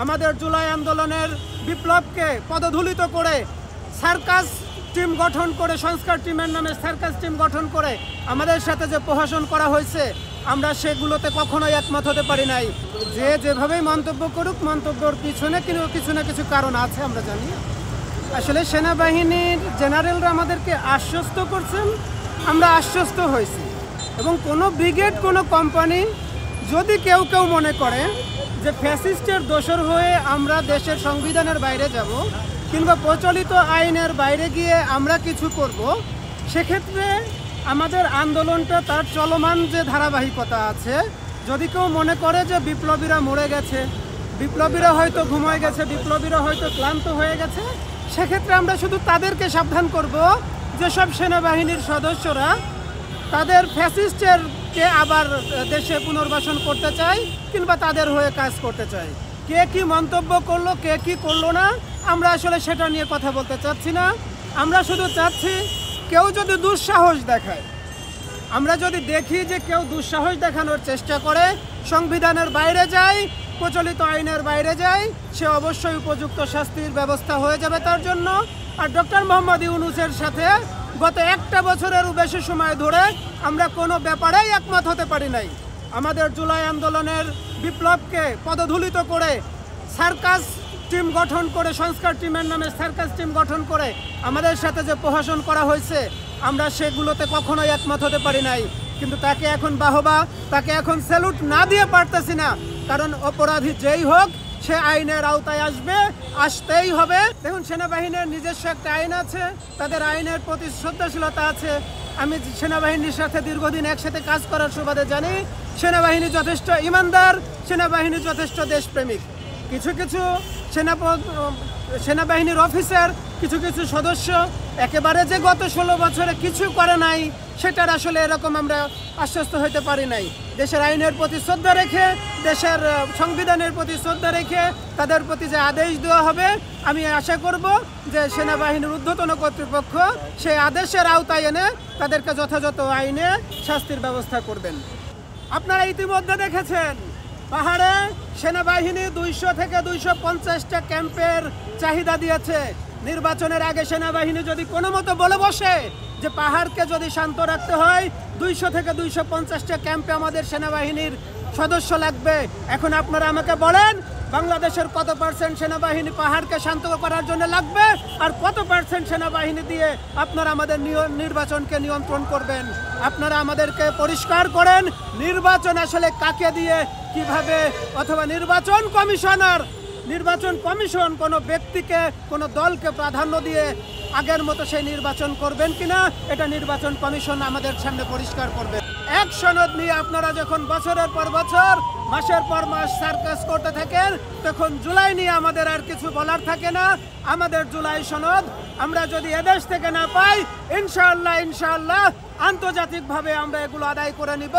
আমাদের জুলাই আন্দোলনের বিপ্লবকে পদধূলিত করে সার্কাস টিম গঠন করে, সংস্কার টিমের নামে সার্কাস টিম গঠন করে আমাদের সাথে যে প্রহসন করা হয়েছে, আমরা সেগুলোতে কখনোই একমত হতে পারি নাই। যে যেভাবেই মন্তব্য করুক, মন্তব্যের পিছনে কিছু না কিছু কারণ আছে আমরা জানি। আসলে সেনাবাহিনীর জেনারেলরা আমাদেরকে আশ্বস্ত করছেন, আমরা আশ্বস্ত হয়েছি। এবং কোনো ব্রিগেড, কোনো কোম্পানি যদি কেউ মনে করে যে ফ্যাসিস্টের দোসর হয়ে আমরা দেশের সংবিধানের বাইরে যাব কিংবা প্রচলিত আইনের বাইরে গিয়ে আমরা কিছু করব, সেক্ষেত্রে আমাদের আন্দোলনটা তার চলমান যে ধারাবাহিকতা আছে, যদি কেউ মনে করে যে বিপ্লবীরা মরে গেছে, বিপ্লবীরা হয়তো ঘুমিয়ে গেছে, বিপ্লবীরা হয়তো ক্লান্ত হয়ে গেছে, সেক্ষেত্রে আমরা শুধু তাদেরকে সাবধান করব যেসব সেনাবাহিনীর সদস্যরা তাদের ফ্যাসিস্টেরকে আবার দেশে পুনর্বাসন করতে চায় কিংবা তাদের হয়ে কাজ করতে চায়। কে কি মন্তব্য করলো, কে কি করলো না, আমরা আসলে সেটা নিয়ে কথা বলতে চাচ্ছি না। আমরা শুধু চাচ্ছি কেউ যদি দুঃসাহস দেখায়, আমরা যদি দেখি যে কেউ দুঃসাহস দেখানোর চেষ্টা করে, সংবিধানের বাইরে যায়, প্রচলিত আইনের বাইরে যায়, সে অবশ্যই উপযুক্ত শাস্তির ব্যবস্থা হয়ে যাবে তার জন্য। আর ডক্টর মোহাম্মদ ইউনূসের সাথে গত একটা বছরেরও বেশি সময় ধরে আমরা কোনো ব্যাপারেই একমত হতে পারি নাই। আমাদের জুলাই আন্দোলনের বিপ্লবকে পদধূলিত করে সার্কাস টিম গঠন করে, সংস্কার টিমের নামে সার্কাস টিম গঠন করে আমাদের সাথে যে প্রহসন করা হয়েছে, আমরা সেগুলোতে কখনোই একমত হতে পারি নাই। কিন্তু তাকে এখন বাহবা, তাকে এখন স্যালুট না দিয়ে পারতেছি না, কারণ অপরাধী যেই হোক সে আইনের আওতায় আসতেই হবে। দেখুন, সেনাবাহিনীর নিজস্ব একটা আইন আছে, তাদের আইনের প্রতি শ্রদ্ধাশীলতা আছে। আমি সেনাবাহিনীর সাথে দীর্ঘদিন একসাথে কাজ করার সুবাদে জানি সেনাবাহিনী যথেষ্ট ইমানদার, সেনাবাহিনী যথেষ্ট দেশপ্রেমিক। কিছু সেনাবাহিনীর অফিসার, কিছু সদস্য একেবারে যে গত 16 বছরে কিছু করে নাই, সেটার আসলে এরকম আমরা আশ্বস্ত হইতে পারি নাই। দেশের আইনের প্রতি শ্রদ্ধা রেখে, দেশের সংবিধানের প্রতি শ্রদ্ধা রেখে তাদের প্রতি যে আদেশ দেওয়া হবে, আমি আশা করব যে সেনাবাহিনীর ঊর্ধ্বতন কর্তৃপক্ষ সেই আদেশের আওতায় এনে তাদেরকে যথাযথ আইনে শাস্তির ব্যবস্থা করবেন। আপনারা ইতিমধ্যে দেখেছেন পাহাড়ে সেনাবাহিনী 200 থেকে 250টা ক্যাম্পের চাহিদা দিয়েছে। নির্বাচনের আগে সেনাবাহিনী যদি কোনো মতো বলে বসে যে পাহাড়কে যদি শান্ত রাখতে হয়, 200 থেকে 250টা ক্যাম্পে আমাদের সেনাবাহিনীর সদস্য লাগবে। এখন আপনারা আমাকে বলেন, বাংলাদেশের কত পার্সেন্ট সেনাবাহিনী পাহাড়কে শান্ত করার জন্য লাগবে, আর কত পার্সেন্ট সেনাবাহিনী দিয়ে আপনারা আমাদের নির্বাচনকে নিয়ন্ত্রণ করবেন? আপনারা আমাদেরকে পরিষ্কার করেন, নির্বাচন আসলে কাকে দিয়ে, কিভাবে, অথবা নির্বাচন কমিশন কোনো ব্যক্তিকে, কোনো দলকে প্রাধান্য দিয়ে আগের মতো সেই নির্বাচন করবেন কিনা, এটা নির্বাচন কমিশন আমাদের সামনে পরিষ্কার করবে। এক সনদ নিয়ে আপনারা যখন বছরের পর বছর, মাসের পর মাস সার্কাস করতে থাকেন, তখন জুলাই নিয়ে আমাদের আর কিছু বলার থাকে না। আমাদের জুলাই সনদ আমরা যদি এদেশ থেকে না পাই, ইনশাআল্লাহ আন্তর্জাতিকভাবে আমরা এগুলো আদায় করে নিব।